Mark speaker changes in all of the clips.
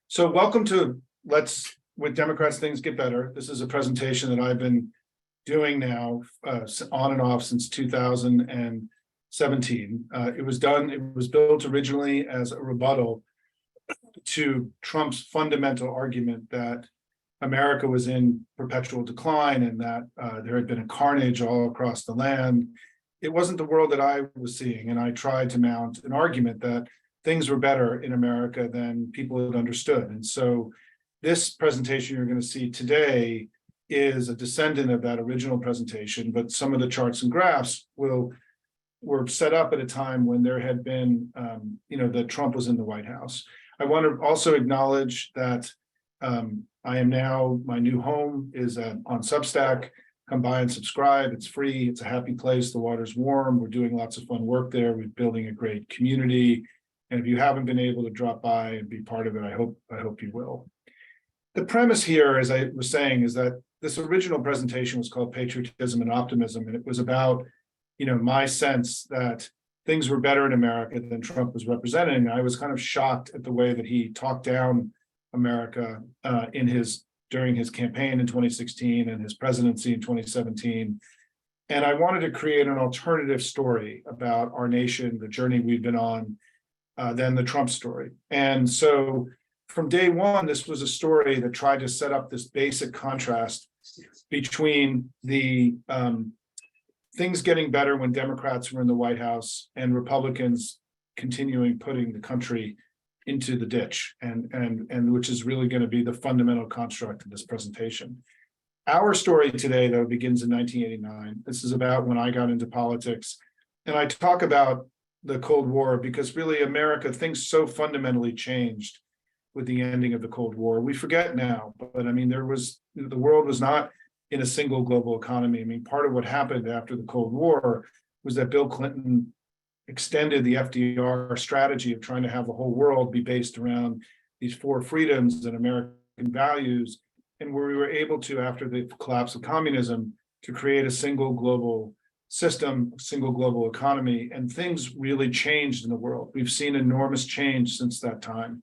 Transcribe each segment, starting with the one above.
Speaker 1: So welcome to Let's With Democrats Things Get Better. This is a presentation that I've been doing now on and off since 2017. It was built originally as a rebuttal to Trump's fundamental argument that America was in perpetual decline and that there had been a carnage all across the land. It wasn't the world that I was seeing, and I tried to mount an argument that things were better in America than people had understood. And so this presentation you're going to see today is a descendant of that original presentation, but some of the charts and graphs were set up at a time when there had been, that Trump was in the White House. I want to also acknowledge that I am now, my new home is on Substack. Come by and subscribe. It's free. It's a happy place. The water's warm. We're doing lots of fun work there. We're building a great community. And if you haven't been able to drop by and be part of it, I hope you will. The premise here, as I was saying, is that this original presentation was called Patriotism and Optimism, and it was about, my sense that things were better in America than Trump was representing. I was kind of shocked at the way that he talked down America during his campaign in 2016 and his presidency in 2017. And I wanted to create an alternative story about our nation, the journey we've been on, than the Trump story. And so from day one, this was a story that tried to set up this basic contrast between the things getting better when Democrats were in the White House and Republicans continuing putting the country into the ditch, and which is really going to be the fundamental construct of this presentation. Our story today, though, begins in 1989. This is about when I got into politics. And I talk about the Cold War because really America, things so fundamentally changed with the ending of the Cold War. We forget now, but I mean, the world was not in a single global economy. I mean, part of what happened after the Cold War was that Bill Clinton extended the FDR strategy of trying to have the whole world be based around these four freedoms and American values, and where we were able to, after the collapse of communism, to create a single global system, single global economy, and things really changed in the world. We've seen enormous change since that time.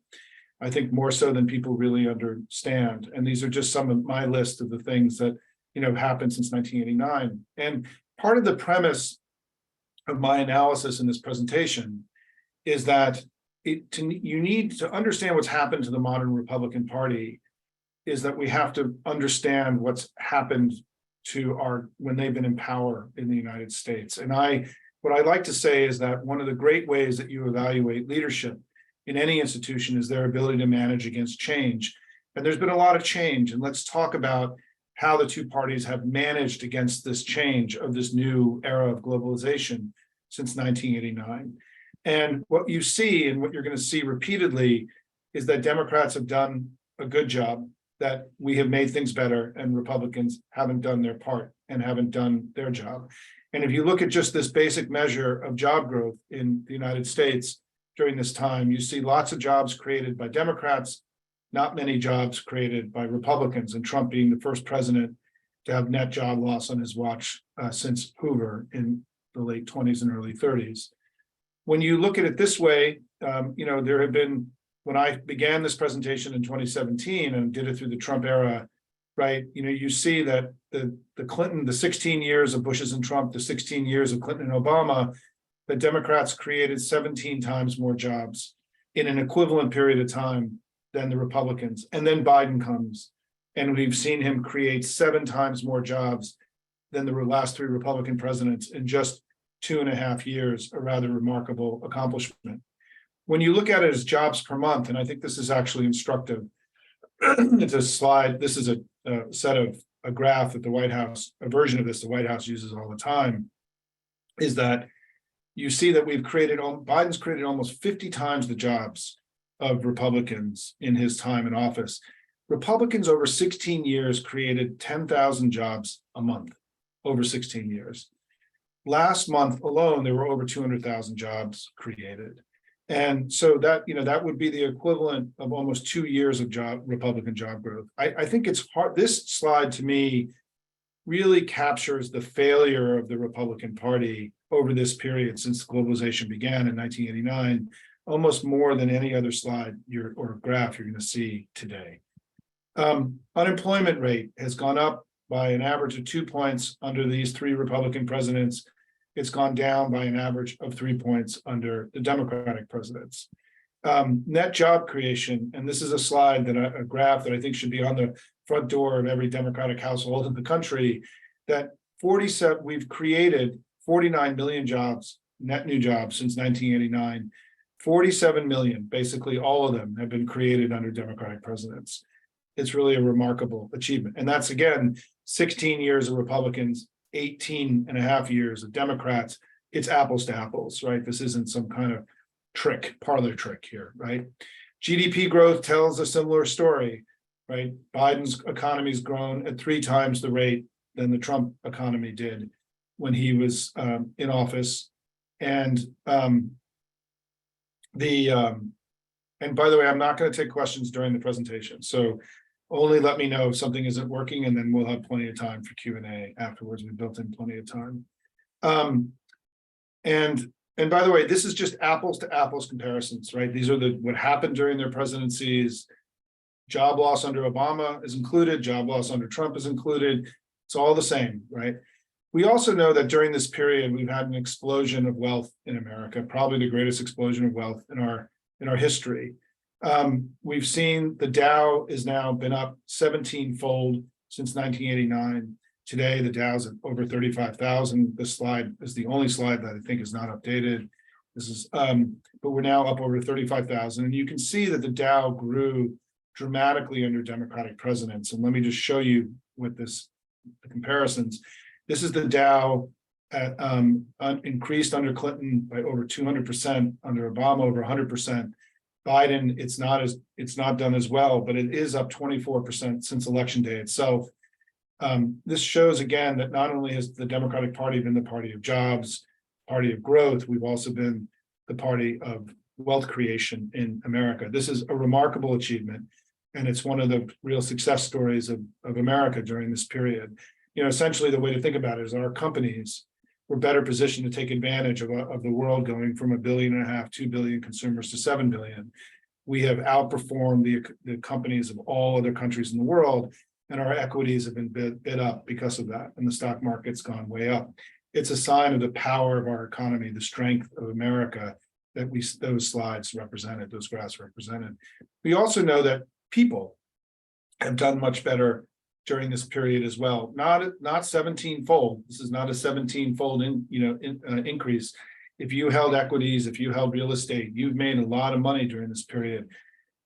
Speaker 1: I think more so than people really understand. And these are just some of my list of the things that have happened since 1989. And part of the premise of my analysis in this presentation is that you need to understand what's happened to the modern Republican Party is that we have to understand what's happened to when they've been in power in the United States. And what I like to say is that one of the great ways that you evaluate leadership in any institution is their ability to manage against change. And there's been a lot of change. And let's talk about how the two parties have managed against this change of this new era of globalization since 1989. And what you see and what you're going to see repeatedly is that Democrats have done a good job, that we have made things better, and Republicans haven't done their part and haven't done their job. And if you look at just this basic measure of job growth in the United States during this time, you see lots of jobs created by Democrats, not many jobs created by Republicans, and Trump being the first president to have net job loss on his watch since Hoover in the late 20s and early 30s. When you look at it this way, there have been, when I began this presentation in 2017 and did it through the Trump era, right, you see that the 16 years of Bush's and Trump, the 16 years of Clinton and Obama, the Democrats created 17 times more jobs in an equivalent period of time than the Republicans. And then Biden comes, and we've seen him create 7 times more jobs than the last 3 Republican presidents in just 2.5 years, a rather remarkable accomplishment. When you look at it as jobs per month, and I think this is actually instructive, it's a slide, this is a graph that the White House, a version of this the White House uses all the time, is that you see that Biden's created almost 50 times the jobs of Republicans in his time in office. Republicans over 16 years created 10,000 jobs a month over 16 years. Last month alone, there were over 200,000 jobs created. And so that would be the equivalent of almost 2 years of Republican job growth. I think it's hard. This slide to me really captures the failure of the Republican Party over this period since globalization began in 1989 almost more than any other slide or graph you're going to see today. Unemployment rate has gone up by an average of 2 points under these 3 Republican presidents. It's gone down by an average of 3 points under the Democratic presidents. Net job creation, and this is a slide a graph that I think should be on the front door of every Democratic household in the country, that we've created 49 million jobs, net new jobs since 1989. 47 million, basically all of them have been created under Democratic presidents. It's really a remarkable achievement. And that's, again, 16 years of Republicans, 18 and a half years of Democrats. It's apples to apples, right? This isn't some kind of parlor trick here, right? GDP growth tells a similar story, right? Biden's economy's grown at 3 times the rate than the Trump economy did when he was in office. And and by the way, I'm not going to take questions during the presentation. So only let me know if something isn't working, and then we'll have plenty of time for Q&A afterwards. We built in plenty of time. And by the way, this is just apples to apples comparisons, right? These are what happened during their presidencies. Job loss under Obama is included. Job loss under Trump is included. It's all the same, right? We also know that during this period, we've had an explosion of wealth in America, probably the greatest explosion of wealth in our history. We've seen the Dow has now been up 17-fold since 1989. Today, the Dow's at over 35,000. This slide is the only slide that I think is not updated. This is, but we're now up over 35,000, and you can see that the Dow grew dramatically under Democratic presidents. And let me just show you with the comparisons. This is the Dow at, increased under Clinton by over 200%, under Obama over 100%. Biden, it's not done as well, but it is up 24% since Election Day itself. This shows again that not only has the Democratic Party been the party of jobs, party of growth, we've also been the party of wealth creation in America. This is a remarkable achievement, and it's one of the real success stories of America during this period. You know, essentially the way to think about it is our companies were better positioned to take advantage of the world going from 1.5 billion, 2 billion consumers to 7 billion. We have outperformed the companies of all other countries in the world, and our equities have been bid up because of that, and the stock market's gone way up. It's a sign of the power of our economy, the strength of America that those slides represented, those graphs represented. We also know that people have done much better during this period as well. Not 17-fold. This is not a 17-fold increase. If you held equities, if you held real estate, you've made a lot of money during this period.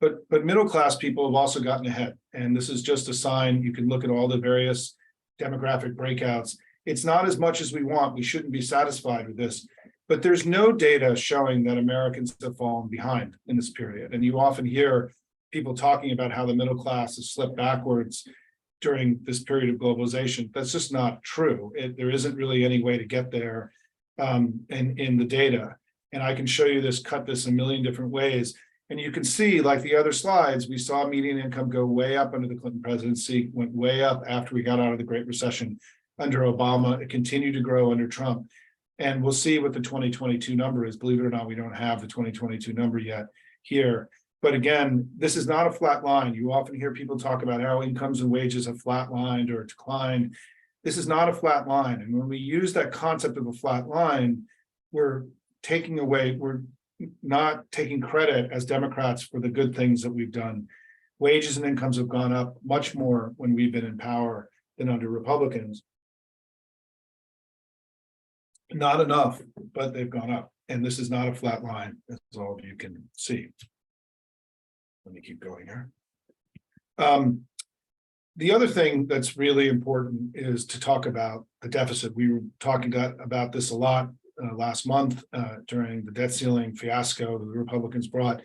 Speaker 1: But middle-class people have also gotten ahead. And this is just a sign. You can look at all the various demographic breakouts. It's not as much as we want. We shouldn't be satisfied with this. But there's no data showing that Americans have fallen behind in this period. And you often hear people talking about how the middle class has slipped backwards during this period of globalization. That's just not true. There isn't really any way to get there in the data. And I can show you this, cut this a million different ways. And you can see, like the other slides, we saw median income go way up under the Clinton presidency, went way up after we got out of the Great Recession under Obama. It continued to grow under Trump. And we'll see what the 2022 number is. Believe it or not, we don't have the 2022 number yet here. But again, this is not a flat line. You often hear people talk about how incomes and wages have flatlined or declined. This is not a flat line. And when we use that concept of a flat line, we're not taking credit as Democrats for the good things that we've done. Wages and incomes have gone up much more when we've been in power than under Republicans. Not enough, but they've gone up. And this is not a flat line, as all of you can see. Let me keep going here. The other thing that's really important is to talk about the deficit. We were talking about this a lot last month during the debt ceiling fiasco that the Republicans brought.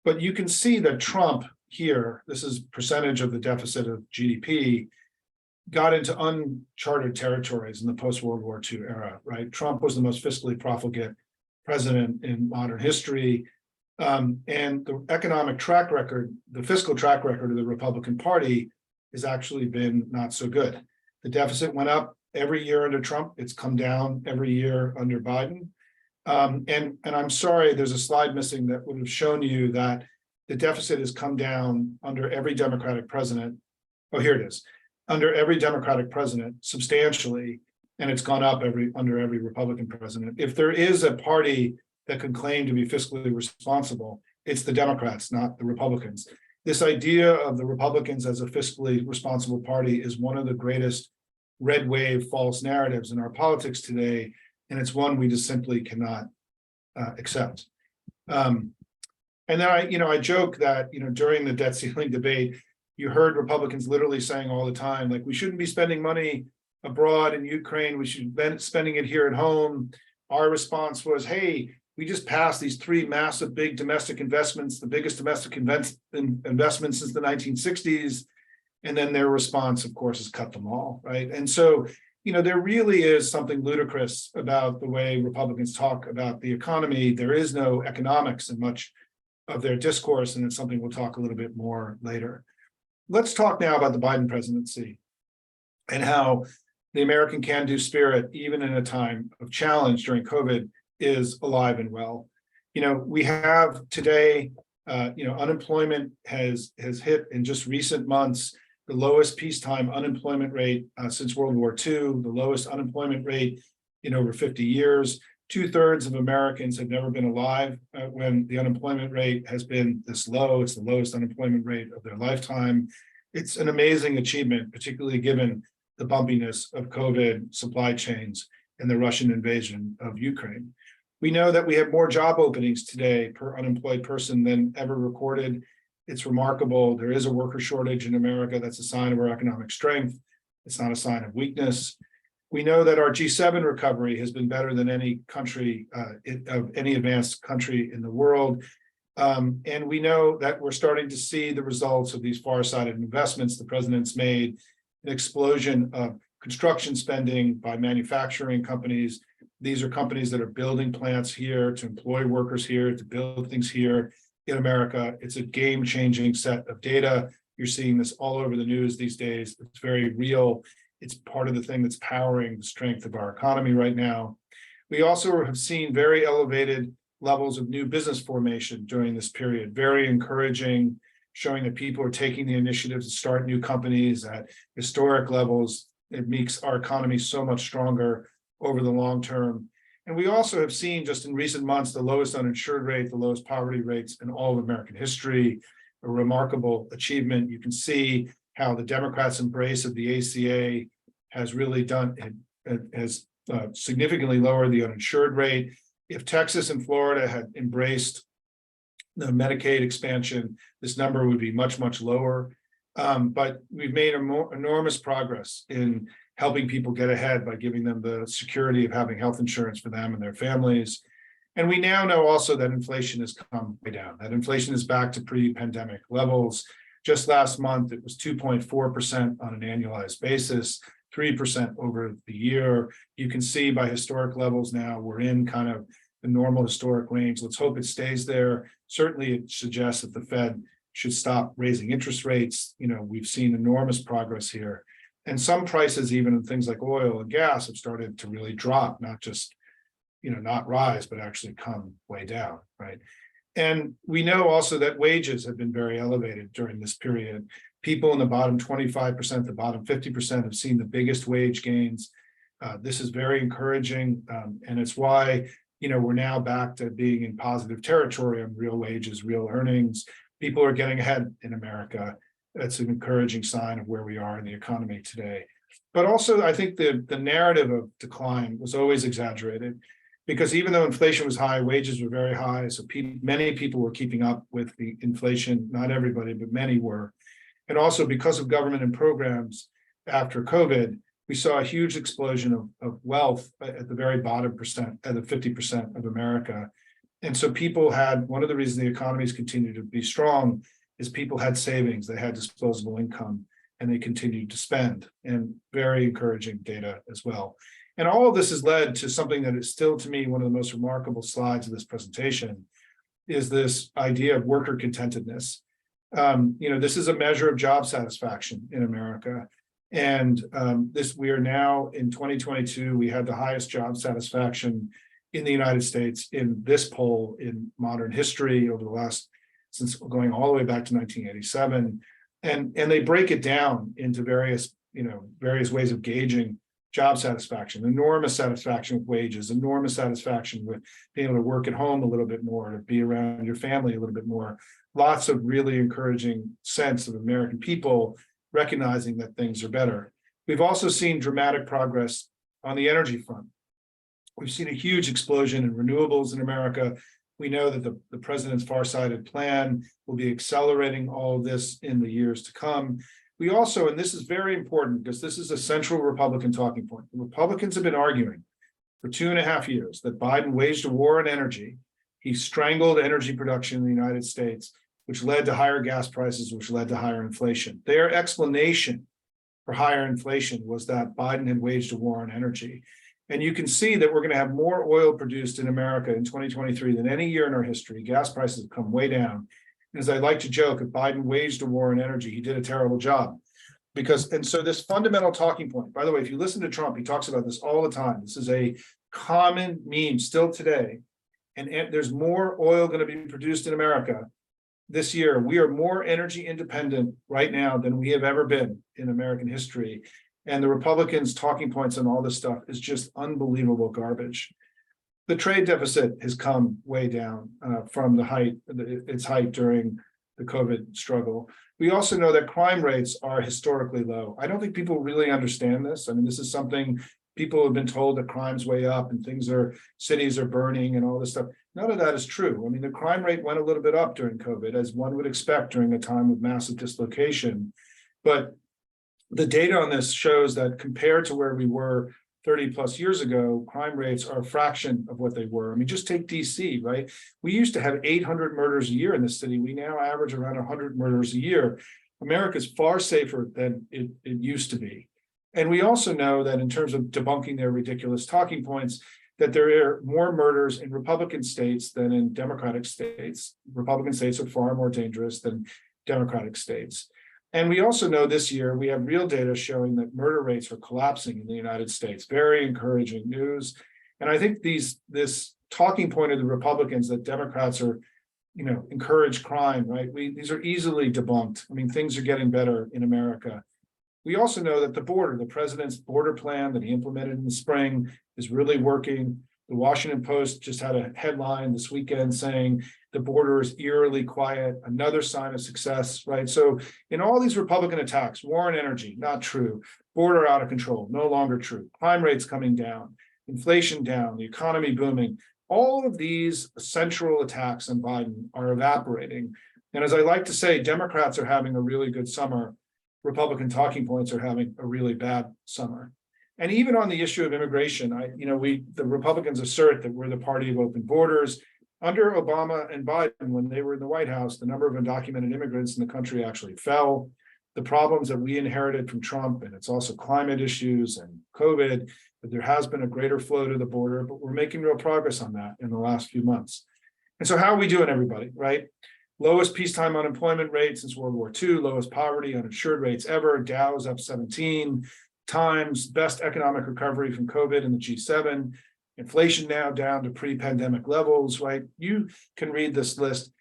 Speaker 1: But you can see that Trump here, this is percentage of the deficit of GDP, got into uncharted territories in the post-World War II era, right? Trump was the most fiscally profligate president in modern history. And the economic track record, the fiscal track record of the Republican Party has actually been not so good. The deficit went up every year under Trump. It's come down every year under Biden. And I'm sorry, there's a slide missing that would have shown you that the deficit has come down under every Democratic president. Oh, here it is. Under every Democratic president substantially, and it's gone up under every Republican president. If there is a party that can claim to be fiscally responsible, it's the Democrats, not the Republicans. This idea of the Republicans as a fiscally responsible party is one of the greatest red wave false narratives in our politics today, and it's one we just simply cannot accept. And then I joke that during the debt ceiling debate, you heard Republicans literally saying all the time, like, we shouldn't be spending money abroad in Ukraine, we should be spending it here at home. Our response was, hey, we just passed these three massive big domestic investments, the biggest domestic investments since the 1960s. And then their response, of course, is cut them all, right? And so, there really is something ludicrous about the way Republicans talk about the economy. There is no economics in much of their discourse, and it's something we'll talk a little bit more later. Let's talk now about the Biden presidency and how the American can-do spirit, even in a time of challenge during COVID, is alive and well. We have today, unemployment has hit in just recent months the lowest peacetime unemployment rate since World War II, the lowest unemployment rate in over 50 years. 2/3 of Americans have never been alive when the unemployment rate has been this low. It's the lowest unemployment rate of their lifetime. It's an amazing achievement, particularly given the bumpiness of COVID, supply chains, and the Russian invasion of Ukraine. We know that we have more job openings today per unemployed person than ever recorded. It's remarkable. There is a worker shortage in America. That's a sign of our economic strength. It's not a sign of weakness. We know that our G7 recovery has been better than any country, of any advanced country in the world. And we know that we're starting to see the results of these far-sighted investments the president's made, an explosion of construction spending by manufacturing companies. These are companies that are building plants here to employ workers here, to build things here in America. It's a game-changing set of data. You're seeing this all over the news these days. It's very real. It's part of the thing that's powering the strength of our economy right now. We also have seen very elevated levels of new business formation during this period, very encouraging, showing that people are taking the initiative to start new companies at historic levels. It makes our economy so much stronger over the long term. And we also have seen just in recent months, the lowest uninsured rate, the lowest poverty rates in all of American history, a remarkable achievement. You can see how the Democrats' embrace of the ACA has really has significantly lowered the uninsured rate. If Texas and Florida had embraced the Medicaid expansion, this number would be much, much lower. But we've made enormous progress in helping people get ahead by giving them the security of having health insurance for them and their families. And we now know also that inflation has come way down, that inflation is back to pre-pandemic levels. Just last month, it was 2.4% on an annualized basis, 3% over the year. You can see by historic levels now, we're in kind of the normal historic range. Let's hope it stays there. Certainly, it suggests that the Fed should stop raising interest rates. We've seen enormous progress here. And some prices, even in things like oil and gas, have started to really drop, not just, not rise, but actually come way down, right? And we know also that wages have been very elevated during this period. People in the bottom 25%, the bottom 50% have seen the biggest wage gains. This is very encouraging, and it's why, we're now back to being in positive territory on real wages, real earnings. People are getting ahead in America. That's an encouraging sign of where we are in the economy today. But also, I think the narrative of decline was always exaggerated, because even though inflation was high, wages were very high. So many people were keeping up with the inflation. Not everybody, but many were. And also because of government and programs after COVID, we saw a huge explosion of wealth at the very bottom percent, at the 50% of America. And so people had, one of the reasons the economies continue to be strong is people had savings, they had disposable income, and they continued to spend, and very encouraging data as well. And all of this has led to something that is still, to me, one of the most remarkable slides of this presentation, is this idea of worker contentedness. This is a measure of job satisfaction in America. And we are now in 2022, we had the highest job satisfaction in the United States in this poll in modern history over the last, since going all the way back to 1987. And they break it down into various ways of gauging job satisfaction, enormous satisfaction with wages, enormous satisfaction with being able to work at home a little bit more, to be around your family a little bit more. Lots of really encouraging sense of American people recognizing that things are better. We've also seen dramatic progress on the energy front. We've seen a huge explosion in renewables in America. We know that the president's far-sighted plan will be accelerating all of this in the years to come. We also, and this is very important because this is a central Republican talking point. The Republicans have been arguing for 2.5 years that Biden waged a war on energy. He strangled energy production in the United States, which led to higher gas prices, which led to higher inflation. Their explanation for higher inflation was that Biden had waged a war on energy. And you can see that we're going to have more oil produced in America in 2023 than any year in our history. Gas prices have come way down. As I like to joke, if Biden waged a war on energy, he did a terrible job. And so this fundamental talking point, by the way, if you listen to Trump, he talks about this all the time. This is a common meme still today. And there's more oil going to be produced in America this year. We are more energy independent right now than we have ever been in American history. And the Republicans' talking points on all this stuff is just unbelievable garbage. The trade deficit has come way down from its height during the COVID struggle. We also know that crime rates are historically low. I don't think people really understand this. I mean, this is something people have been told that crime's way up and cities are burning and all this stuff. None of that is true. I mean, the crime rate went a little bit up during COVID, as one would expect during a time of massive dislocation. But the data on this shows that compared to where we were 30 plus years ago, crime rates are a fraction of what they were. I mean, just take DC, right? We used to have 800 murders a year in this city. We now average around 100 murders a year. America's far safer than it used to be. And we also know that in terms of debunking their ridiculous talking points, that there are more murders in Republican states than in Democratic states. Republican states are far more dangerous than Democratic states. And we also know this year we have real data showing that murder rates are collapsing in the United States. Very encouraging news. And I think this talking point of the Republicans that Democrats are, encourage crime, right? These are easily debunked. I mean, things are getting better in America. We also know that the president's border plan that he implemented in the spring is really working. The Washington Post just had a headline this weekend saying the border is eerily quiet, another sign of success, right? So in all these Republican attacks, war on energy, not true. Border out of control, no longer true. Crime rates coming down, inflation down, the economy booming. All of these central attacks on Biden are evaporating. And as I like to say, Democrats are having a really good summer. Republican talking points are having a really bad summer. And even on the issue of immigration, the Republicans assert that we're the party of open borders. Under Obama and Biden, when they were in the White House, the number of undocumented immigrants in the country actually fell. The problems that we inherited from Trump, and it's also climate issues and COVID, but there has been a greater flow to the border, but we're making real progress on that in the last few months. And so how are we doing, everybody, right? Lowest peacetime unemployment rate since World War II, lowest poverty, uninsured rates ever. Dow is up 17 times, best economic recovery from COVID in the G7. Inflation now down to pre-pandemic levels, right? You can read this list.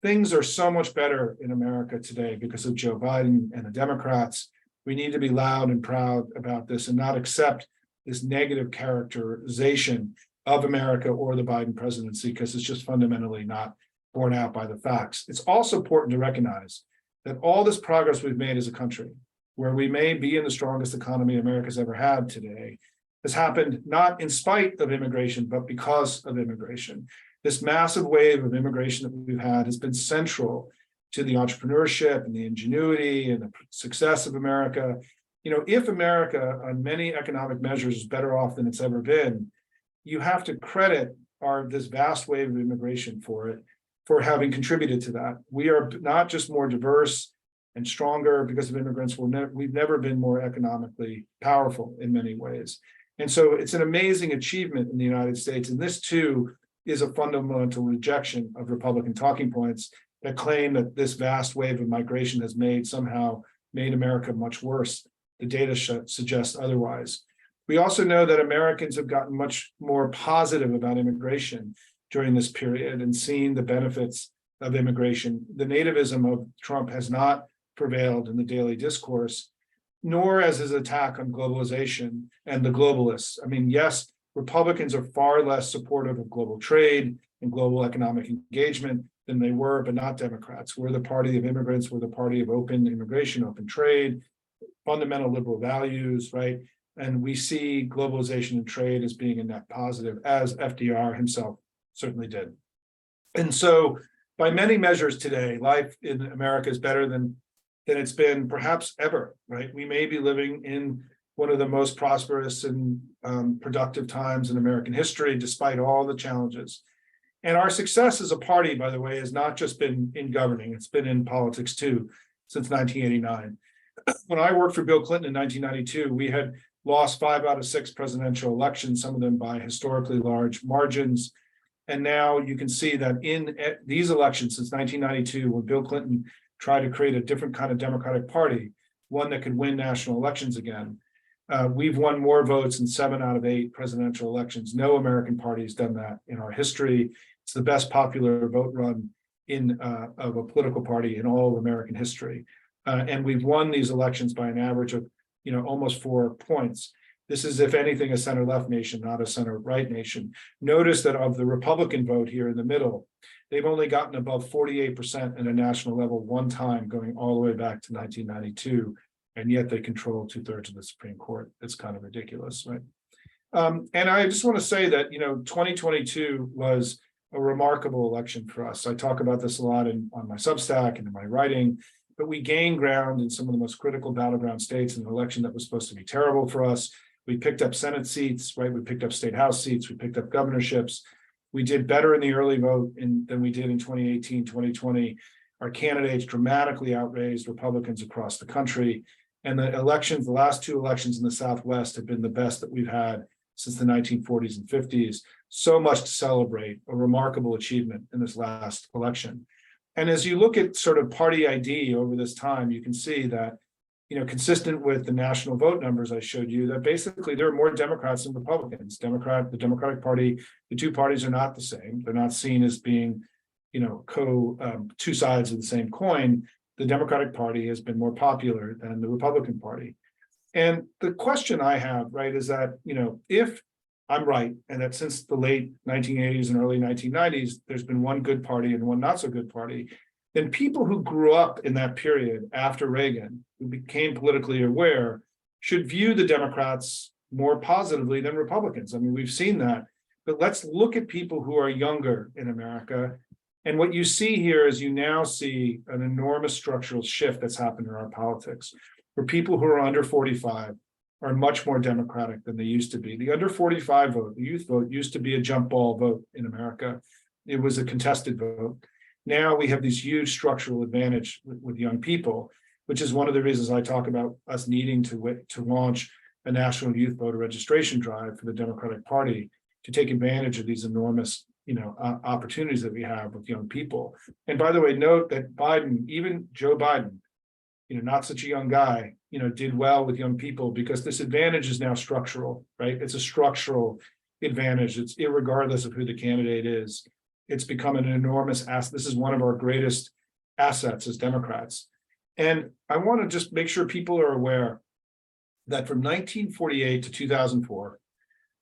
Speaker 1: Things are so much better in America today because of Joe Biden and the Democrats. We need to be loud and proud about this and not accept this negative characterization of America or the Biden presidency because it's just fundamentally not borne out by the facts. It's also important to recognize that all this progress we've made as a country, where we may be in the strongest economy America's ever had today, has happened not in spite of immigration, but because of immigration. This massive wave of immigration that we've had has been central to the entrepreneurship and the ingenuity and the success of America. If America on many economic measures is better off than it's ever been, you have to credit this vast wave of immigration for having contributed to that. We are not just more diverse and stronger because of immigrants. We've never been more economically powerful in many ways. And so it's an amazing achievement in the United States. And this too is a fundamental rejection of Republican talking points that claim that this vast wave of migration has somehow made America much worse. The data suggests otherwise. We also know that Americans have gotten much more positive about immigration during this period and seen the benefits of immigration. The nativism of Trump has not prevailed in the daily discourse, nor as his attack on globalization and the globalists. I mean, yes, Republicans are far less supportive of global trade and global economic engagement than they were, but not Democrats. We're the party of immigrants. We're the party of open immigration, open trade, fundamental liberal values, right? And we see globalization and trade as being a net positive, as FDR himself certainly did. And so by many measures today, life in America is better than it's been perhaps ever, right? We may be living in one of the most prosperous and productive times in American history, despite all the challenges. And our success as a party, by the way, has not just been in governing, it's been in politics too, since 1989. When I worked for Bill Clinton in 1992, we had lost 5 out of 6 presidential elections, some of them by historically large margins. And now you can see that in these elections since 1992, when Bill Clinton tried to create a different kind of Democratic Party, one that could win national elections again, we've won more votes in 7 out of 8 presidential elections. No American party has done that in our history. It's the best popular vote run of a political party in all of American history. And we've won these elections by an average of, almost 4 points. This is, if anything, a center-left nation, not a center-right nation. Notice that of the Republican vote here in the middle, they've only gotten above 48% at a national level one time, going all the way back to 1992, and yet they control 2/3 of the Supreme Court. It's kind of ridiculous, right? And I just want to say that, 2022 was a remarkable election for us. I talk about this a lot on my Substack and in my writing, but we gained ground in some of the most critical battleground states in an election that was supposed to be terrible for us. We picked up Senate seats, right? We picked up state house seats. We picked up governorships. We did better in the early vote than we did in 2018, 2020. Our candidates dramatically outraised Republicans across the country. And the last 2 elections in the Southwest have been the best that we've had since the 1940s and 50s. So much to celebrate, a remarkable achievement in this last election. And as you look at sort of party ID over this time, you can see that, consistent with the national vote numbers I showed you, that basically there are more Democrats than Republicans. The Democratic Party, the 2 parties are not the same. They're not seen as being, 2 sides of the same coin. The Democratic Party has been more popular than the Republican Party. And the question I have, right, is that, if I'm right, and that since the late 1980s and early 1990s, there's been one good party and one not so good party, then people who grew up in that period after Reagan, who became politically aware, should view the Democrats more positively than Republicans. I mean, we've seen that. But let's look at people who are younger in America. And what you see here is you now see an enormous structural shift that's happened in our politics, where people who are under 45 are much more democratic than they used to be. The under 45 vote, the youth vote, used to be a jump ball vote in America. It was a contested vote. Now we have this huge structural advantage with young people, which is one of the reasons I talk about us needing to launch a national youth voter registration drive for the Democratic Party to take advantage of these enormous, opportunities that we have with young people. And by the way, note that Biden, even Joe Biden, not such a young guy, did well with young people because this advantage is now structural, right? It's a structural advantage. It's irregardless of who the candidate is. It's become an enormous asset. This is one of our greatest assets as Democrats. And I want to just make sure people are aware that from 1948 to 2004,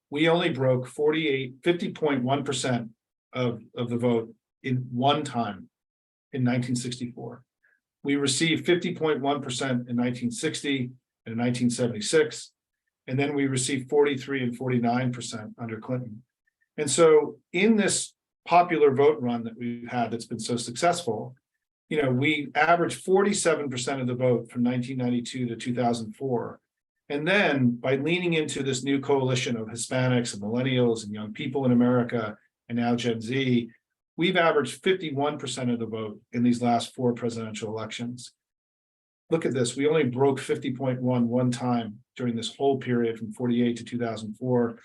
Speaker 1: we only broke 50.1% of the vote in one time in 1964. We received 50.1% in 1960 and in 1976, and then we received 43 and 49% under Clinton. And so in this popular vote run that we've had that's been so successful, we averaged 47% of the vote from 1992 to 2004. And then by leaning into this new coalition of Hispanics and millennials and young people in America, and now Gen Z, we've averaged 51% of the vote in these last 4 presidential elections. Look at this. We only broke 50.1 one time during this whole period from 48 to 2004.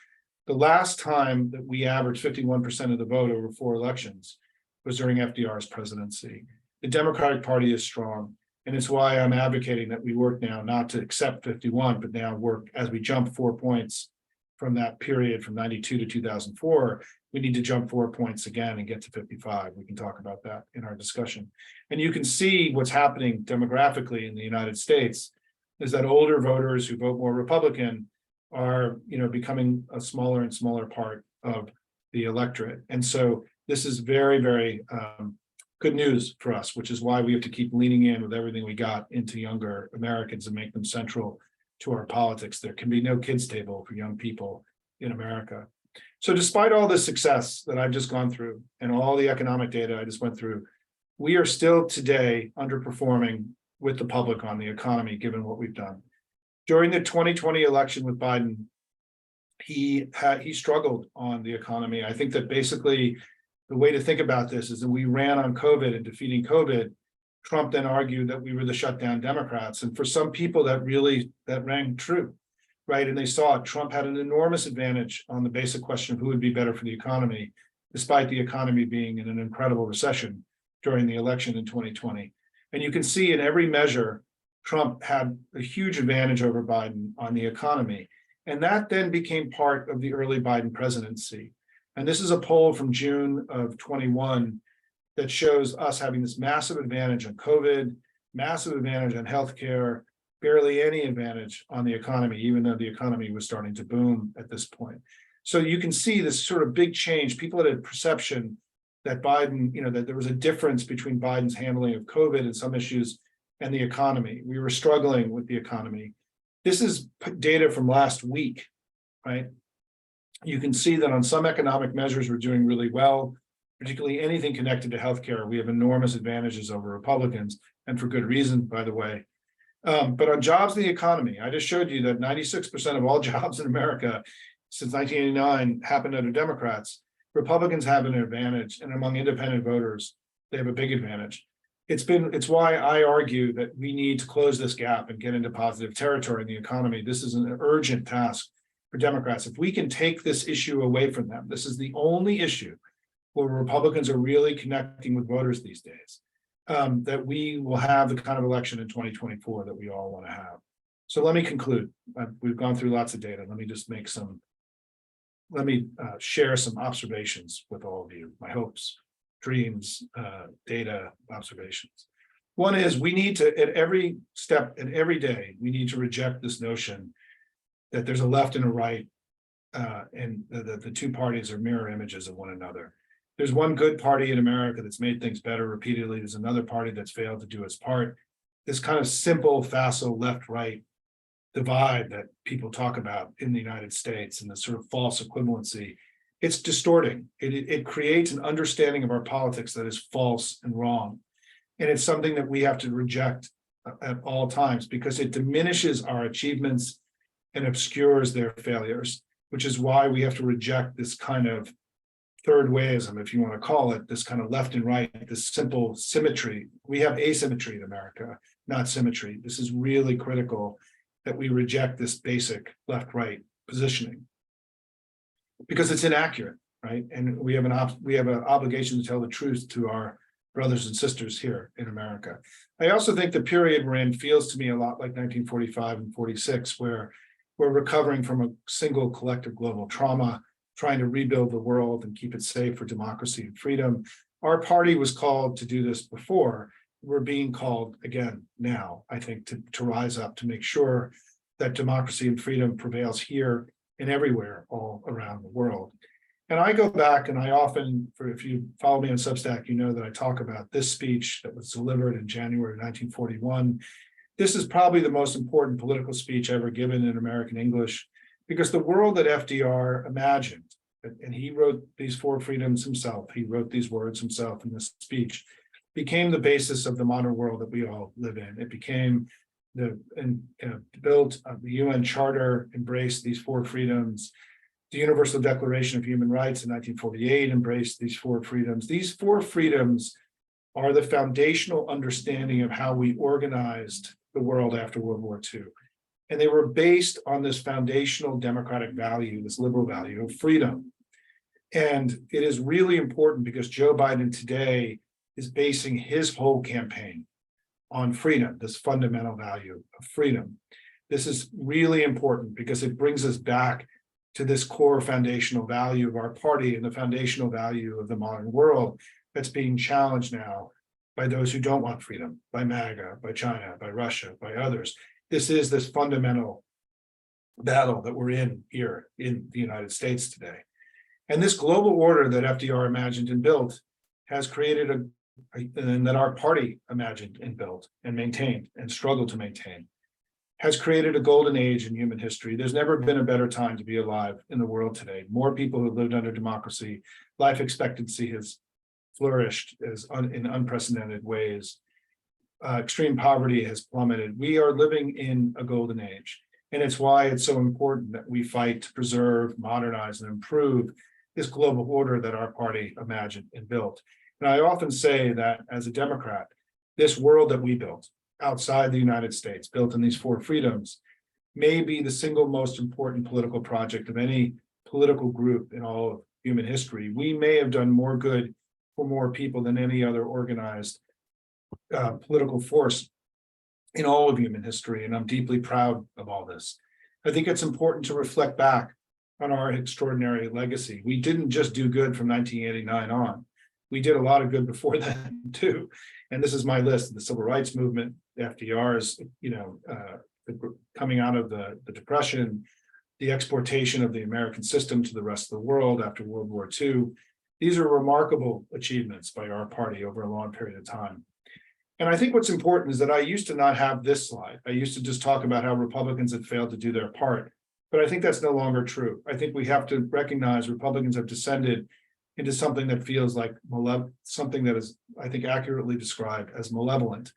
Speaker 1: The last time that we averaged 51% of the vote over 4 elections was during FDR's presidency. The Democratic Party is strong. And it's why I'm advocating that we work now not to accept 51, but now work as we jump 4 points from that period from 92 to 2004, we need to jump 4 points again and get to 55. We can talk about that in our discussion. And you can see what's happening demographically in the United States is that older voters who vote more Republican are, becoming a smaller and smaller part of the electorate. And so this is very, very good news for us, which is why we have to keep leaning in with everything we got into younger Americans and make them central to our politics. There can be no kids' table for young people in America. So despite all this success that I've just gone through and all the economic data I just went through, we are still today underperforming with the public on the economy, given what we've done. During the 2020 election with Biden, he struggled on the economy. I think that basically the way to think about this is that we ran on COVID and defeating COVID. Trump then argued that we were the shutdown Democrats. And for some people that rang true, right? And they saw Trump had an enormous advantage on the basic question of who would be better for the economy, despite the economy being in an incredible recession during the election in 2020. And you can see in every measure, Trump had a huge advantage over Biden on the economy. And that then became part of the early Biden presidency. And this is a poll from June of 21 that shows us having this massive advantage on COVID, massive advantage on healthcare, barely any advantage on the economy, even though the economy was starting to boom at this point. So you can see this sort of big change. People had a perception that Biden, that there was a difference between Biden's handling of COVID and some issues and the economy. We were struggling with the economy. This is data from last week, right? You can see that on some economic measures, we're doing really well, particularly anything connected to healthcare. We have enormous advantages over Republicans, and for good reason, by the way. But on jobs and the economy, I just showed you that 96% of all jobs in America since 1989 happened under Democrats. Republicans have an advantage, and among independent voters, they have a big advantage. It's why I argue that we need to close this gap and get into positive territory in the economy. This is an urgent task for Democrats. If we can take this issue away from them, this is the only issue where Republicans are really connecting with voters these days, that we will have the kind of election in 2024 that we all want to have. So let me conclude. We've gone through lots of data. Let me just share some observations with all of you, my hopes, dreams, data, observations. One is we need to, at every step and every day, we need to reject this notion that there's a left and a right, and the two parties are mirror images of one another. There's one good party in America that's made things better repeatedly. There's another party that's failed to do its part. This kind of simple, facile left-right divide that people talk about in the United States and the sort of false equivalency, it's distorting. It creates an understanding of our politics that is false and wrong. And it's something that we have to reject at all times because it diminishes our achievements and obscures their failures, which is why we have to reject this kind of third wayism, if you want to call it, this kind of left and right, this simple symmetry. We have asymmetry in America, not symmetry. This is really critical that we reject this basic left-right positioning because it's inaccurate, right? And we have an obligation to tell the truth to our brothers and sisters here in America. I also think the period we're in feels to me a lot like 1945 and 46, where we're recovering from a single collective global trauma, trying to rebuild the world and keep it safe for democracy and freedom. Our party was called to do this before. We're being called again now, I think, to rise up, to make sure that democracy and freedom prevails here and everywhere all around the world. And I go back and I often, if you follow me on Substack, you know that I talk about this speech that was delivered in January 1941. This is probably the most important political speech ever given in American English, because the world that FDR imagined, and he wrote these four freedoms himself, he wrote these words himself in this speech, became the basis of the modern world that we all live in. It became built, the UN Charter embraced these four freedoms. The Universal Declaration of Human Rights in 1948 embraced these four freedoms. These four freedoms are the foundational understanding of how we organized the world after World War II. And they were based on this foundational democratic value, this liberal value of freedom. And it is really important because Joe Biden today is basing his whole campaign on freedom, this fundamental value of freedom. This is really important because it brings us back to this core foundational value of our party and the foundational value of the modern world that's being challenged now by those who don't want freedom, by MAGA, by China, by Russia, by others. This is this fundamental battle that we're in here in the United States today. And this global order that FDR imagined and built has created and that our party imagined and built and maintained and struggled to maintain, has created a golden age in human history. There's never been a better time to be alive in the world today. More people who lived under democracy, life expectancy has flourished in unprecedented ways. Extreme poverty has plummeted. We are living in a golden age. And it's why it's so important that we fight to preserve, modernize, and improve this global order that our party imagined and built. And I often say that as a Democrat, this world that we built outside the United States, built in these four freedoms, may be the single most important political project of any political group in all of human history. We may have done more good for more people than any other organized political force in all of human history, and I'm deeply proud of all this. I think it's important to reflect back on our extraordinary legacy. We didn't just do good from 1989 on. We did a lot of good before then too. And this is my list: the civil rights movement, FDR's, coming out of the Depression, the exportation of the American system to the rest of the world after World War II. These are remarkable achievements by our party over a long period of time. And I think what's important is that I used to not have this slide. I used to just talk about how Republicans had failed to do their part. But I think that's no longer true. I think we have to recognize Republicans have descended into something that feels like something that is, I think, accurately described as malevolent.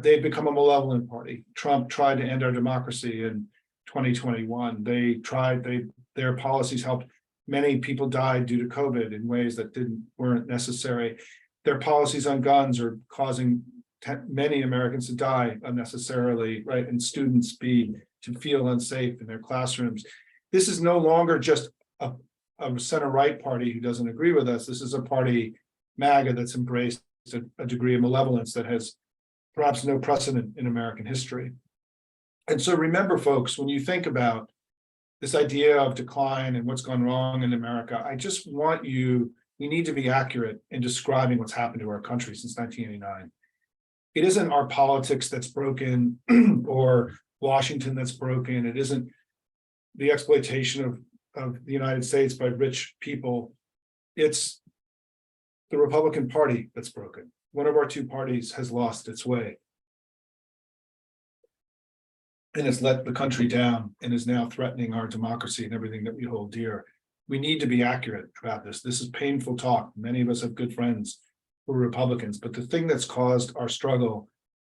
Speaker 1: They've become a malevolent party. Trump tried to end our democracy in 2021. Their policies helped many people die due to COVID in ways that weren't necessary. Their policies on guns are causing many Americans to die unnecessarily, right? And students to feel unsafe in their classrooms. This is no longer just a center-right party who doesn't agree with us. This is a party, MAGA, that's embraced a degree of malevolence that has perhaps no precedent in American history. And so remember, folks, when you think about this idea of decline and what's gone wrong in America, I just want we need to be accurate in describing what's happened to our country since 1989. It isn't our politics that's broken or Washington that's broken. It isn't the exploitation of the United States by rich people. It's the Republican Party that's broken. One of our two parties has lost its way and has let the country down and is now threatening our democracy and everything that we hold dear. We need to be accurate about this. This is painful talk. Many of us have good friends who are Republicans, but the thing that's caused our struggle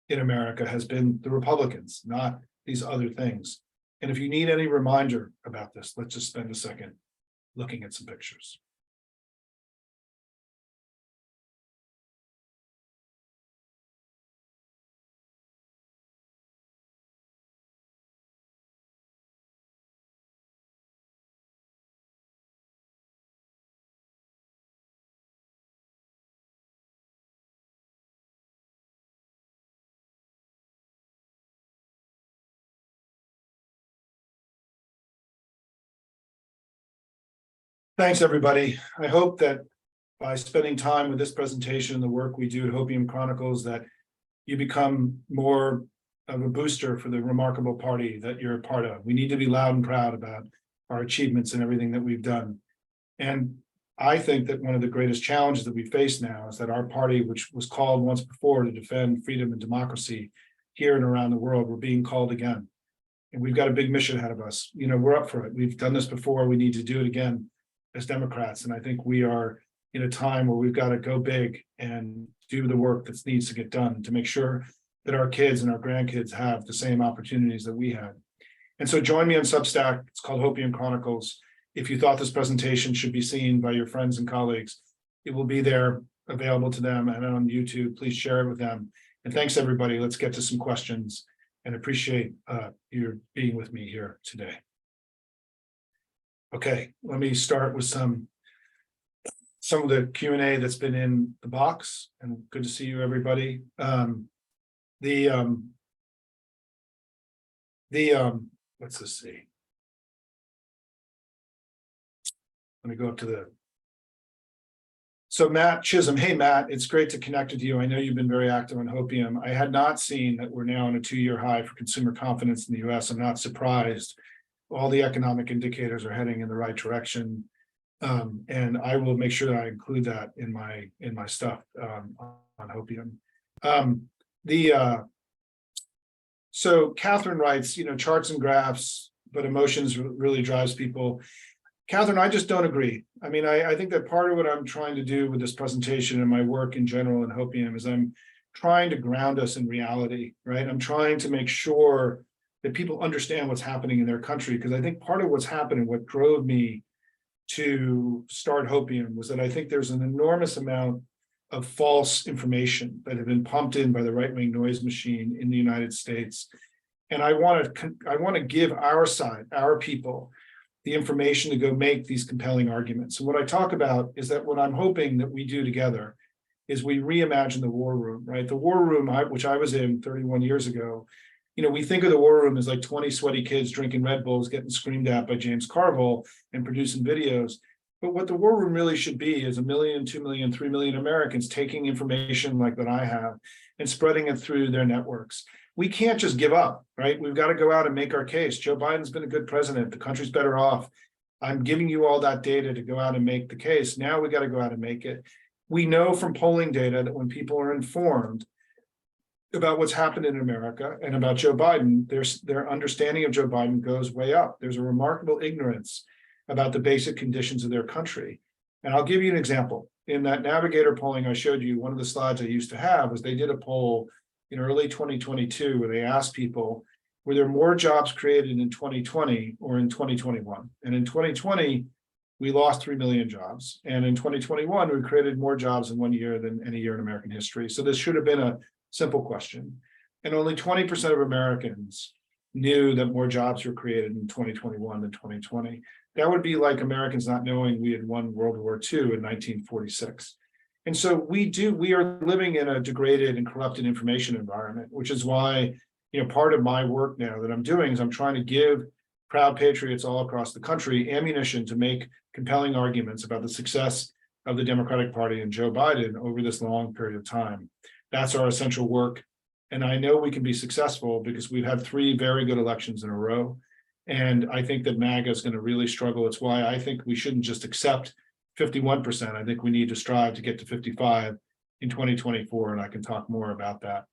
Speaker 1: in America has been the Republicans, not these other things. And if you need any reminder about this, let's just spend a second looking at some pictures. Thanks, everybody. I hope that by spending time with this presentation and the work we do at Hopium Chronicles, that you become more of a booster for the remarkable party that you're a part of. We need to be loud and proud about our achievements and everything that we've done. And I think that one of the greatest challenges that we face now is that our party, which was called once before to defend freedom and democracy here and around the world, we're being called again. And we've got a big mission ahead of us. We're up for it. We've done this before. We need to do it again as Democrats. And I think we are in a time where we've got to go big and do the work that needs to get done to make sure that our kids and our grandkids have the same opportunities that we had. And so join me on Substack. It's called Hopium Chronicles. If you thought this presentation should be seen by your friends and colleagues, it will be there available to them and on YouTube. Please share it with them. And thanks, everybody. Let's get to some questions and appreciate your being with me here today. Okay, let me start with some of the Q&A that's been in the box, and good to see you, everybody. Let's just see. let me go up to the. So Matt Chisholm, hey Matt, it's great to connect with you. I know you've been very active on Hopium. I had not seen that we're now on a 2-year high for consumer confidence in the US. I'm not surprised. All the economic indicators are heading in the right direction. And I will make sure that I include that in my stuff on Hopium. So Catherine writes, charts and graphs, but emotions really drives people. Catherine, I just don't agree. I mean, I think that part of what I'm trying to do with this presentation and my work in general in Hopium is I'm trying to ground us in reality, right? I'm trying to make sure that people understand what's happening in their country, because I think part of what's happening, what drove me to start Hopium, was that I think there's an enormous amount of false information that have been pumped in by the right-wing noise machine in the United States. And I want to give our side, our people, the information to go make these compelling arguments. And what I talk about is that what I'm hoping that we do together is we reimagine the war room, right? The war room, which I was in 31 years ago, we think of the war room as like 20 sweaty kids drinking Red Bulls, getting screamed at by James Carville and producing videos. But what the war room really should be is 1 million, 2 million, 3 million Americans taking information like that I have and spreading it through their networks. We can't just give up, right? We've got to go out and make our case. Joe Biden's been a good president. The country's better off. I'm giving you all that data to go out and make the case. Now we got to go out and make it. We know from polling data that when people are informed about what's happened in America and about Joe Biden, their understanding of Joe Biden goes way up. There's a remarkable ignorance about the basic conditions of their country. And I'll give you an example. In that Navigator polling I showed you, one of the slides I used to have was they did a poll in early 2022 where they asked people, were there more jobs created in 2020 or in 2021? And in 2020, we lost 3 million jobs. And in 2021, we created more jobs in 1 year than any year in American history. So this should have been a simple question. And only 20% of Americans knew that more jobs were created in 2021 than 2020. That would be like Americans not knowing we had won World War II in 1946. And so we are living in a degraded and corrupted information environment, which is why, part of my work now that I'm doing is I'm trying to give proud patriots all across the country ammunition to make compelling arguments about the success of the Democratic Party and Joe Biden over this long period of time. That's our essential work. And I know we can be successful because we've had 3 very good elections in a row. And I think that MAGA is going to really struggle. It's why I think we shouldn't just accept 51%. I think we need to strive to get to 55 in 2024. And I can talk more about that,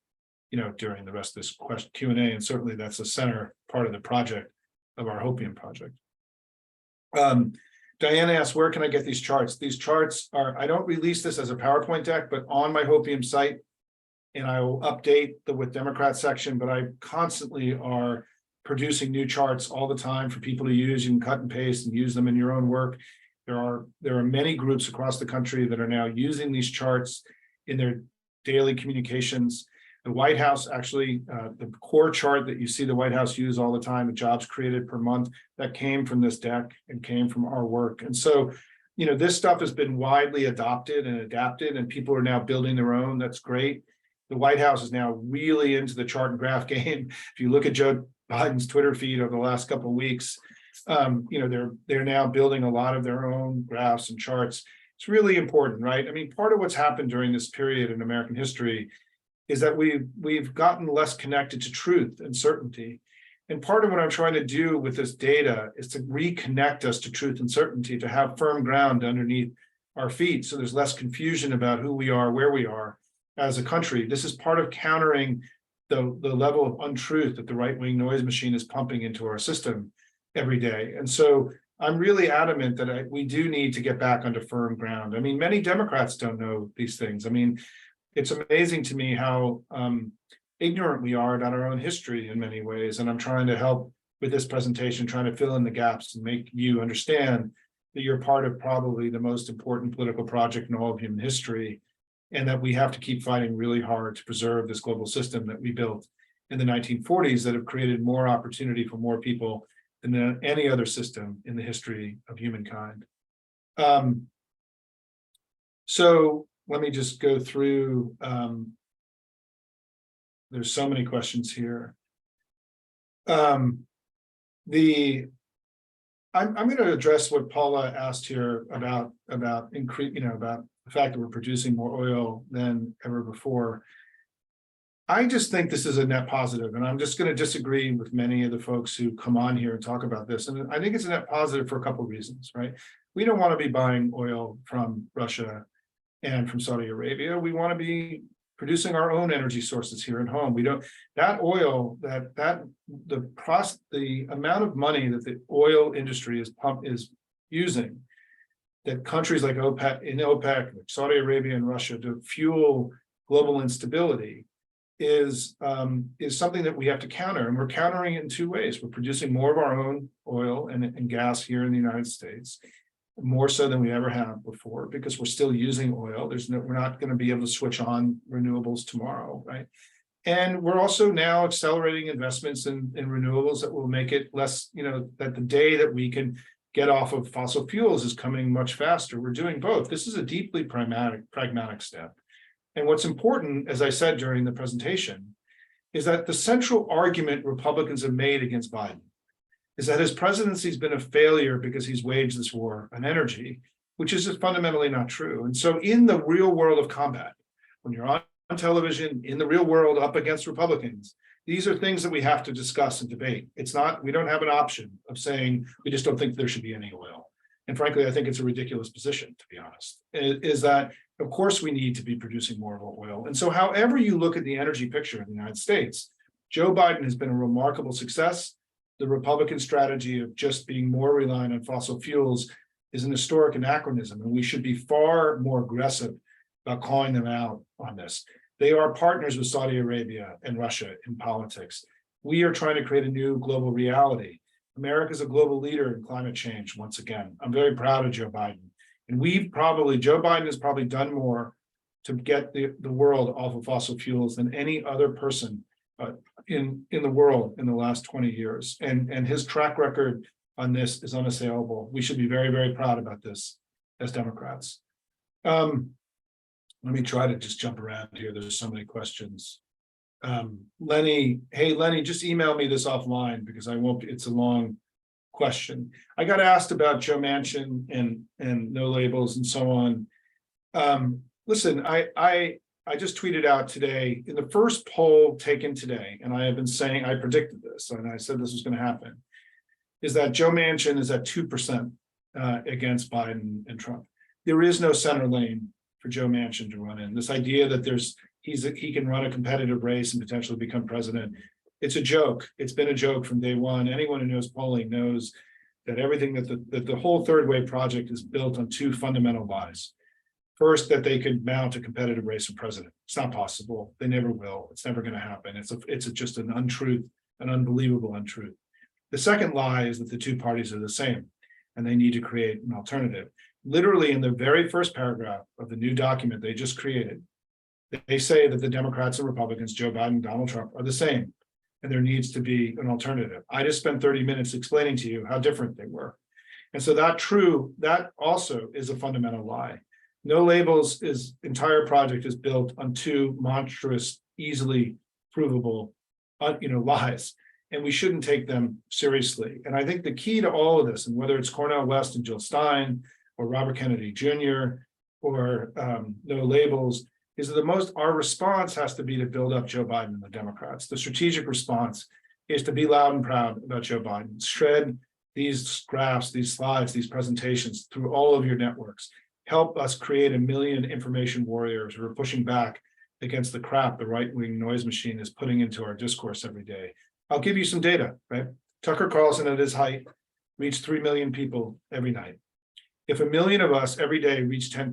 Speaker 1: during the rest of this Q&A. And certainly that's the center part of the project of our Hopium project. Diana asks, where can I get these charts? These charts are, I don't release this as a PowerPoint deck, but on my Hopium site, and I will update the With Democrats section, but I constantly are producing new charts all the time for people to use. You can cut and paste and use them in your own work. There are many groups across the country that are now using these charts in their daily communications. The White House, actually, the core chart that you see the White House use all the time, the jobs created per month, that came from this deck and came from our work. And so, this stuff has been widely adopted and adapted, and people are now building their own. That's great. The White House is now really into the chart and graph game. If you look at Joe Biden's Twitter feed over the last couple of weeks, they're now building a lot of their own graphs and charts. It's really important, right? I mean, part of what's happened during this period in American history is that we've gotten less connected to truth and certainty. And part of what I'm trying to do with this data is to reconnect us to truth and certainty, to have firm ground underneath our feet, so there's less confusion about who we are, where we are as a country. This is part of countering the level of untruth that the right-wing noise machine is pumping into our system every day. And so I'm really adamant that we do need to get back onto firm ground. I mean, many Democrats don't know these things. I mean, it's amazing to me how ignorant we are about our own history in many ways. And I'm trying to help with this presentation, trying to fill in the gaps and make you understand that you're part of probably the most important political project in all of human history, and that we have to keep fighting really hard to preserve this global system that we built in the 1940s that have created more opportunity for more people than any other system in the history of humankind. So let me just go through, there's so many questions here. I'm going to address what Paula asked here about increase, about the fact that we're producing more oil than ever before. I just think this is a net positive, and I'm just going to disagree with many of the folks who come on here and talk about this. And I think it's a net positive for a couple of reasons, right? We don't want to be buying oil from Russia and from Saudi Arabia. We want to be producing our own energy sources here at home. We don't, that oil, the amount of money that the oil industry is using, that countries like OPEC, like Saudi Arabia and Russia, to fuel global instability is something that we have to counter. And we're countering it in two ways. We're producing more of our own oil and gas here in the United States, more so than we ever have before, because we're still using oil. We're not going to be able to switch on renewables tomorrow, right? And we're also now accelerating investments in renewables that will make it less, that the day that we can get off of fossil fuels is coming much faster. We're doing both. This is a deeply pragmatic step. And what's important, as I said during the presentation, is that the central argument Republicans have made against Biden is that his presidency has been a failure because he's waged this war on energy, which is just fundamentally not true. And so in the real world of combat, when you're on television, in the real world up against Republicans, these are things that we have to discuss and debate. It's not, we don't have an option of saying, we just don't think there should be any oil. And frankly, I think it's a ridiculous position, to be honest, is that, of course, we need to be producing more oil. And so however you look at the energy picture in the United States, Joe Biden has been a remarkable success. The Republican strategy of just being more reliant on fossil fuels is an historic anachronism, and we should be far more aggressive about calling them out on this. They are partners with Saudi Arabia and Russia in politics. We are trying to create a new global reality. America is a global leader in climate change, once again. I'm very proud of Joe Biden. And Joe Biden has probably done more to get the world off of fossil fuels than any other person in the world in the last 20 years. And his track record on this is unassailable. We should be very, very proud about this as Democrats. Let me try to just jump around here. There's so many questions. Lenny, hey, Lenny, just email me this offline because it's a long question. I got asked about Joe Manchin and no labels and so on. Listen, I just tweeted out today in the first poll taken today, and I have been saying, I predicted this, and I said this was going to happen, is that Joe Manchin is at 2% against Biden and Trump. There is no center lane for Joe Manchin to run in. This idea that he can run a competitive race and potentially become president, it's a joke. It's been a joke from day one. Anyone who knows polling knows that everything that the whole third way project is built on two fundamental lies. First, that they could mount a competitive race for president. It's not possible. They never will. It's never going to happen. It's just an untruth, an unbelievable untruth. The second lie is that the two parties are the same and they need to create an alternative. Literally in the very first paragraph of the new document they just created, they say that the Democrats and Republicans, Joe Biden and Donald Trump, are the same, and there needs to be an alternative. I just spent 30 minutes explaining to you how different they were. And so that also is a fundamental lie. No Labels' entire project is built on two monstrous, easily provable, lies, and we shouldn't take them seriously. And I think the key to all of this, and whether it's Cornel West and Jill Stein, or Robert Kennedy Jr., or No Labels, is that our response has to be to build up Joe Biden and the Democrats. The strategic response is to be loud and proud about Joe Biden. Shred these graphs, these slides, these presentations through all of your networks. Help us create 1 million information warriors who are pushing back against the crap the right-wing noise machine is putting into our discourse every day. I'll give you some data, right? Tucker Carlson at his height reached 3 million people every night. If 1 million of us every day reach 10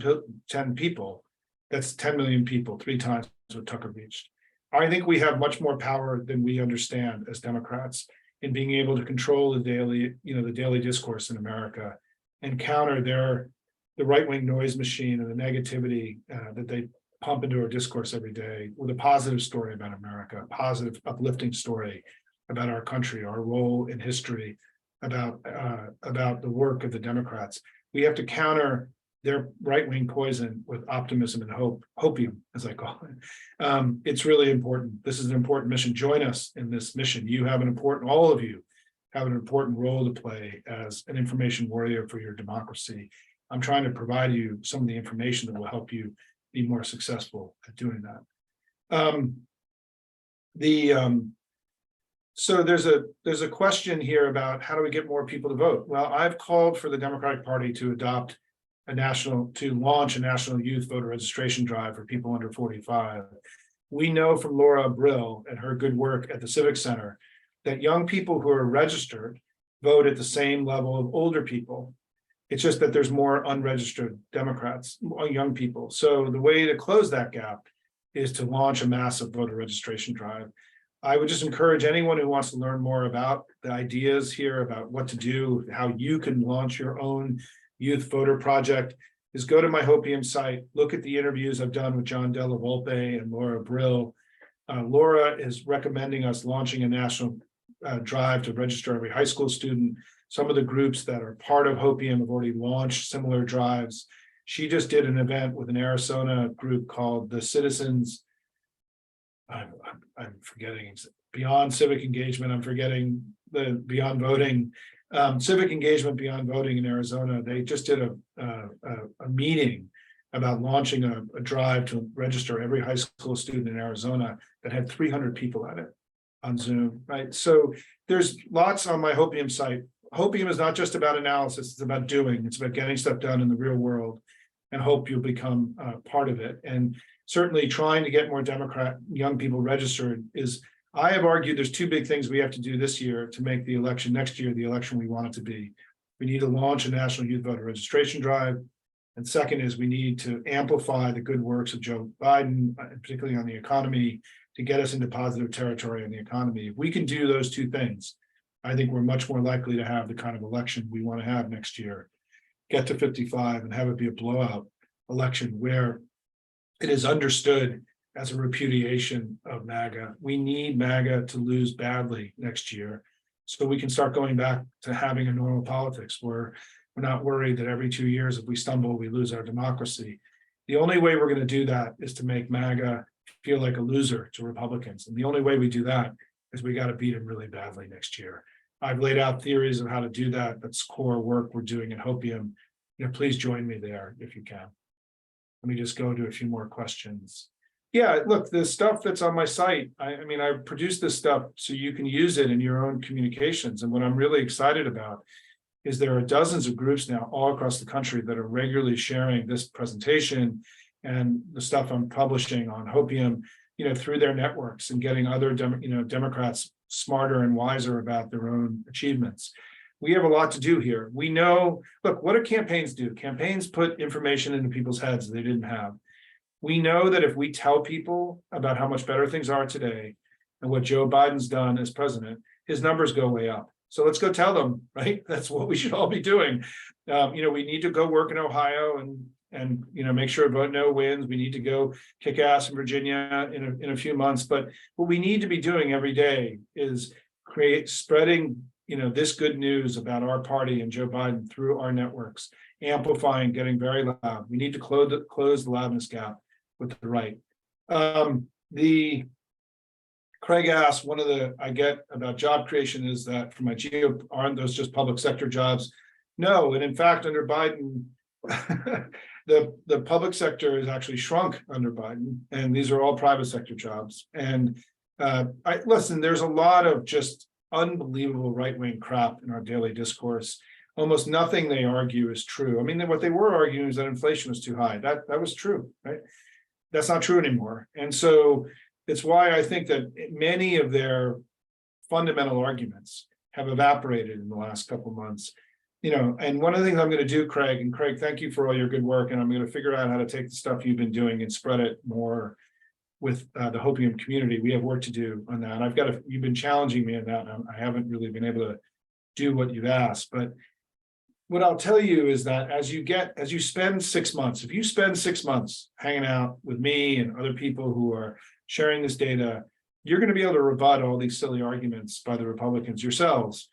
Speaker 1: people, that's 10 million people, 3 times what Tucker reached. I think we have much more power than we understand as Democrats in being able to control the daily discourse in America and counter the right-wing noise machine and the negativity that they pump into our discourse every day with a positive story about America, a positive, uplifting story about our country, our role in history, about the work of the Democrats. We have to counter their right-wing poison with optimism and hopium, as I call it. It's really important. This is an important mission. Join us in this mission. You have all of you have an important role to play as an information warrior for your democracy. I'm trying to provide you some of the information that will help you be more successful at doing that. So there's a question here about how do we get more people to vote? Well, I've called for the Democratic Party to launch a national youth voter registration drive for people under 45. We know from Laura Brill and her good work at the Civic Center that young people who are registered vote at the same level of older people. It's just that there's more unregistered Democrats, young people. So the way to close that gap is to launch a massive voter registration drive. I would just encourage anyone who wants to learn more about the ideas here about what to do, how you can launch your own youth voter project, is go to my Hopium site, look at the interviews I've done with John Della Volpe and Laura Brill. Laura is recommending us launching a national drive to register every high school student. Some of the groups that are part of Hopium have already launched similar drives. She just did an event with an Arizona group called the Citizens, I'm forgetting, Beyond Civic Engagement, I'm forgetting the Beyond Voting, Civic Engagement Beyond Voting in Arizona. They just did a meeting about launching a drive to register every high school student in Arizona that had 300 people at it on Zoom, right? So there's lots on my Hopium site. Hopium is not just about analysis, it's about doing, it's about getting stuff done in the real world, and hope you'll become part of it. And certainly trying to get more Democrat young people registered is, I have argued there's two big things we have to do this year to make the election next year the election we want it to be. We need to launch a national youth voter registration drive. And second is we need to amplify the good works of Joe Biden, particularly on the economy, to get us into positive territory on the economy. If we can do those two things, I think we're much more likely to have the kind of election we want to have next year, get to 55 and have it be a blowout election where it is understood as a repudiation of MAGA. We need MAGA to lose badly next year so we can start going back to having a normal politics where we're not worried that every 2 years, if we stumble, we lose our democracy. The only way we're going to do that is to make MAGA feel like a loser to Republicans. And the only way we do that is we got to beat them really badly next year. I've laid out theories of how to do that. That's core work we're doing at Hopium. Please join me there if you can. Let me just go to a few more questions. Yeah, look, the stuff that's on my site, I mean, I produced this stuff so you can use it in your own communications. And what I'm really excited about is there are dozens of groups now all across the country that are regularly sharing this presentation and the stuff I'm publishing on Hopium, through their networks and getting other Democrats smarter and wiser about their own achievements. We have a lot to do here. We know, look, what do campaigns do? Campaigns put information into people's heads they didn't have. We know that if we tell people about how much better things are today and what Joe Biden's done as president, his numbers go way up. So let's go tell them, right? That's what we should all be doing. We need to go work in Ohio and make sure vote no wins. We need to go kick ass in Virginia in a few months. But what we need to be doing every day is spreading this good news about our party and Joe Biden through our networks, amplifying, getting very loud. We need to close the loudness gap with the right. Craig asked, one of the I get about job creation is that for my geo, aren't those just public sector jobs? No, and in fact, under Biden, the public sector has actually shrunk under Biden, and these are all private sector jobs. And listen, there's a lot of just unbelievable right-wing crap in our daily discourse. Almost nothing they argue is true. I mean, what they were arguing is that inflation was too high. That was true, right? That's not true anymore. And so it's why I think that many of their fundamental arguments have evaporated in the last couple of months. And one of the things I'm going to do, Craig, and Craig, thank you for all your good work. And I'm going to figure out how to take the stuff you've been doing and spread it more with the Hopium community. We have work to do on that. You've been challenging me on that. And I haven't really been able to do what you've asked. But what I'll tell you is that as you spend 6 months, if you spend 6 months hanging out with me and other people who are sharing this data, you're going to be able to rebut all these silly arguments by the Republicans yourselves.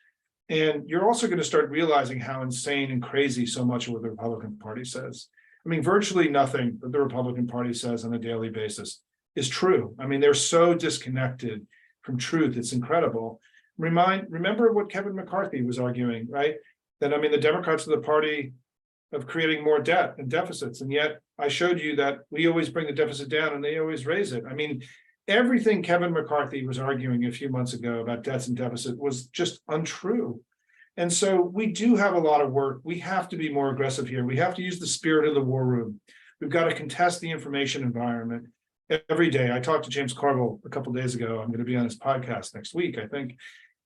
Speaker 1: And you're also going to start realizing how insane and crazy so much of what the Republican Party says. I mean, virtually nothing that the Republican Party says on a daily basis is true. I mean, they're so disconnected from truth. It's incredible. remember what Kevin McCarthy was arguing, right? That, I mean, the Democrats are the party of creating more debt and deficits. And yet I showed you that we always bring the deficit down and they always raise it. I mean, everything Kevin McCarthy was arguing a few months ago about debts and deficit was just untrue. And so we do have a lot of work. We have to be more aggressive here. We have to use the spirit of the war room. We've got to contest the information environment every day. I talked to James Carville a couple of days ago. I'm going to be on his podcast next week, I think.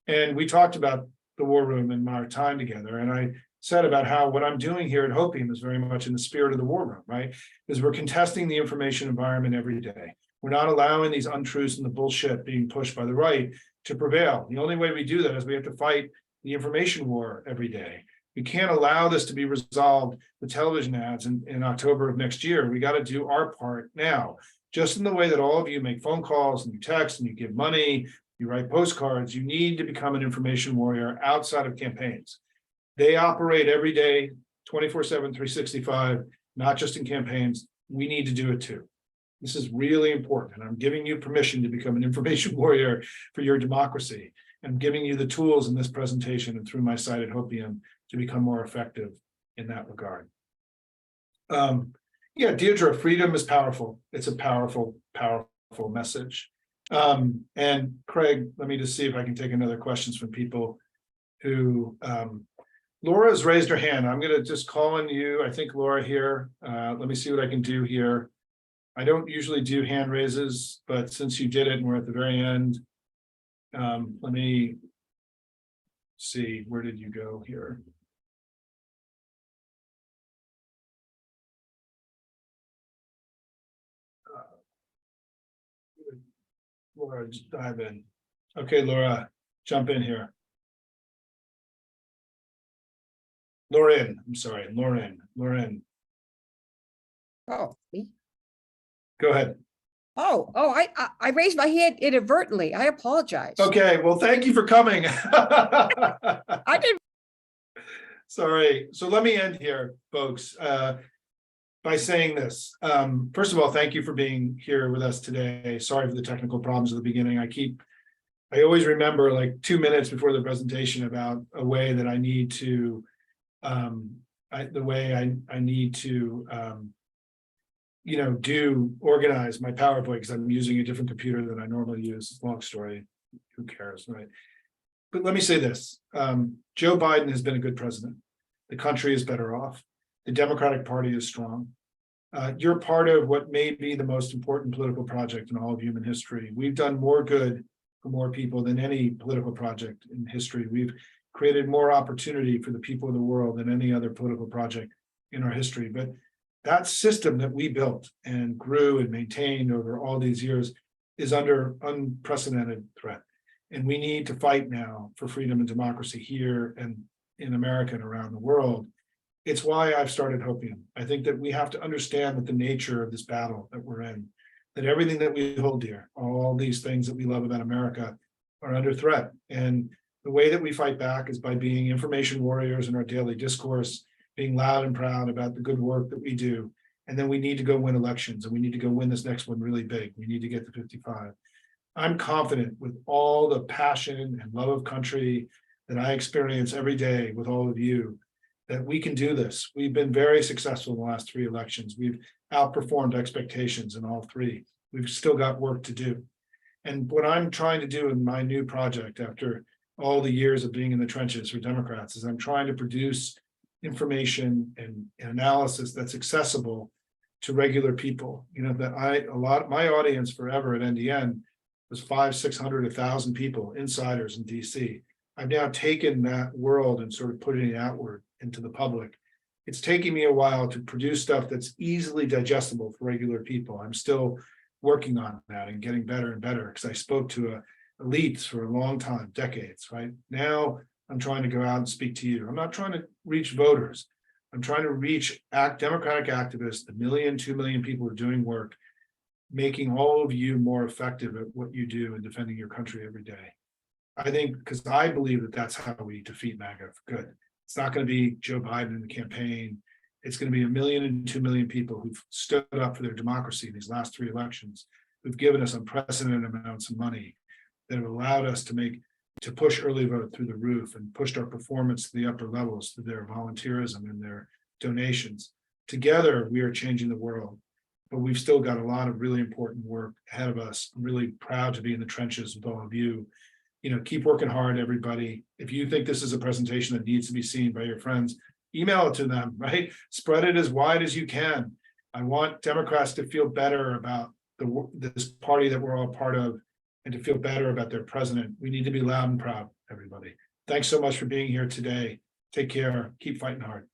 Speaker 1: And we talked about the war room and our time together. And I said about how what I'm doing here at Hopium is very much in the spirit of the war room, right? Is we're contesting the information environment every day. We're not allowing these untruths and the bullshit being pushed by the right to prevail. The only way we do that is we have to fight the information war every day. We can't allow this to be resolved with television ads in October of next year. We got to do our part now, just in the way that all of you make phone calls and you text and you give money, you write postcards. You need to become an information warrior outside of campaigns. They operate every day, 24/7, 365, not just in campaigns. We need to do it too. This is really important. And I'm giving you permission to become an information warrior for your democracy. I'm giving you the tools in this presentation and through my site at Hopium to become more effective in that regard. Yeah, Deirdre, freedom is powerful. It's a powerful, powerful message. And Craig, let me just see if I can take another questions from people who, Laura has raised her hand. I'm going to just call on you. I think Laura here. Let me see what I can do here. I don't usually do hand raises, but since you did it and we're at the very end, let me see, where did you go here? Laura, just dive in. Okay, Laura, jump in here. Lauren, I'm sorry, Lauren.
Speaker 2: Oh, me?
Speaker 1: Go ahead.
Speaker 2: I raised my hand inadvertently. I apologize.
Speaker 1: Okay, well, thank you for coming.
Speaker 2: I didn't.
Speaker 1: Sorry. So let me end here, folks, by saying this. First of all, thank you for being here with us today. Sorry for the technical problems at the beginning. I always remember like 2 minutes before the presentation about a way that I need to, organize my PowerPoint because I'm using a different computer than I normally use. It's a long story. Who cares, right? But let me say this. Joe Biden has been a good president. The country is better off. The Democratic Party is strong. You're part of what may be the most important political project in all of human history. We've done more good for more people than any political project in history. We've created more opportunity for the people of the world than any other political project in our history. But that system that we built and grew and maintained over all these years is under unprecedented threat. And we need to fight now for freedom and democracy here and in America and around the world. It's why I've started Hopium. I think that we have to understand that the nature of this battle that we're in, that everything that we hold dear, all these things that we love about America are under threat. And the way that we fight back is by being information warriors in our daily discourse, being loud and proud about the good work that we do. And then we need to go win elections, and we need to go win this next one really big. We need to get to 55. I'm confident with all the passion and love of country that I experience every day with all of you, that we can do this. We've been very successful in the last 3 elections. We've outperformed expectations in all 3. We've still got work to do. And what I'm trying to do in my new project after all the years of being in the trenches for Democrats is I'm trying to produce information and analysis that's accessible to regular people. You know, that my audience forever at NDN was 500, 600, 1,000 people, insiders in DC. I've now taken that world and sort of putting it outward into the public. It's taking me a while to produce stuff that's easily digestible for regular people. I'm still working on that and getting better and better because I spoke to elites for a long time, decades, right? Now I'm trying to go out and speak to you. I'm not trying to reach voters. I'm trying to reach democratic activists, the 1 million, 2 million people who are doing work, making all of you more effective at what you do in defending your country every day. I think, because I believe that that's how we defeat MAGA for good. It's not going to be Joe Biden in the campaign. It's going to be 1 million and 2 million people who've stood up for their democracy in these last 3 elections, who've given us unprecedented amounts of money, that have allowed us to make to push early vote through the roof and pushed our performance to the upper levels through their volunteerism and their donations. Together, we are changing the world, but we've still got a lot of really important work ahead of us. I'm really proud to be in the trenches with all of you. Keep working hard, everybody. If you think this is a presentation that needs to be seen by your friends, email it to them, right? Spread it as wide as you can. I want Democrats to feel better about this party that we're all part of and to feel better about their president. We need to be loud and proud, everybody. Thanks so much for being here today. Take care. Keep fighting hard.